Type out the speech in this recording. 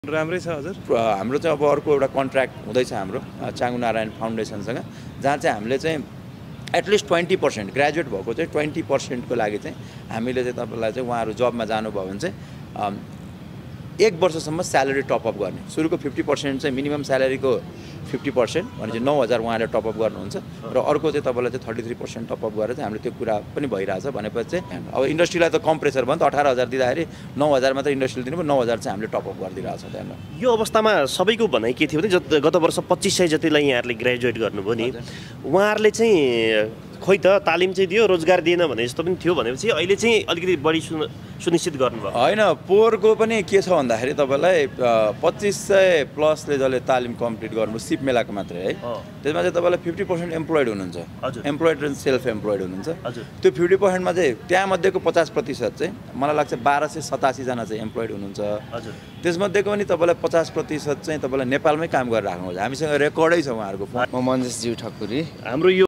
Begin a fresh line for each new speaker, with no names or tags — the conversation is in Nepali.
राम्रै छ हजुर।
हाम्रो चाहिँ अब अर्को एउटा कन्ट्र्याक्ट हुँदैछ हाम्रो चाङ्गु नारायण फाउन्डेसनसँग, जहाँ चाहिँ हामीले चाहिँ एटलिस्ट 20% ग्रेजुएट भएको चाहिँ 20% को लागि चाहिँ हामीले चाहिँ तपाईँलाई चाहिँ उहाँहरू जबमा जानुभयो भने चाहिँ 1 वर्षसम्म स्यालेरी टपअप गर्ने। सुरुको 50% चाहिँ मिनिमम स्यालेरीको 50% भने चाहिँ 9,000 उहाँले टपअप गर्नुहुन्छ र अर्को चाहिँ तपाईँलाई चाहिँ 33% टपअप गरेर चाहिँ हामीले त्यो कुरा पनि भइरहेछ। भनेपछि चाहिँ अब इन्डस्ट्रीलाई त कम प्रेसर भयो नि त, 18,000 दिँदाखेरि 9,000 मात्र इन्डस्ट्रीले दिनु, 9,000 चाहिँ हामीले टपअप गरिदिरहेछ त्यहाँ।
यो अवस्थामा सबैको भनाइ के थियो भने गत वर्ष 2500 जतिलाई यहाँहरूले ग्रेजुएट गर्नुभयो नि, उहाँहरूले चाहिँ खोइ त तालिम चाहिँ दियो, रोजगार दिएन भने जस्तो पनि थियो। भनेपछि अहिले चाहिँ अलिकति बढी सुनिश्चित गर्नुभयो
होइन। पोहोरको पनि के छ भन्दाखेरि तपाईँलाई 2500 प्लसले जसले तालिम कम्प्लिट गर्नु सिप मेलाको मात्रै है, त्यसमा चाहिँ तपाईँलाई 50% एम्प्लोइड हुनुहुन्छ, एम्प्लोइड र सेल्फ एम्प्लोइड हुनुहुन्छ। त्यो 50% मा चाहिँ त्यहाँमध्येको 50% चाहिँ मलाई लाग्छ 1287 जना चाहिँ एम्प्लोइड हुनुहुन्छ। त्यसमध्येको पनि तपाईँलाई 50% चाहिँ तपाईँलाई नेपालमै काम गरेर राख्नुहुन्छ। हामीसँग रेकर्डै छ उहाँहरूको।
म मन्जेश ज्यू ठकुरी।
हाम्रो यो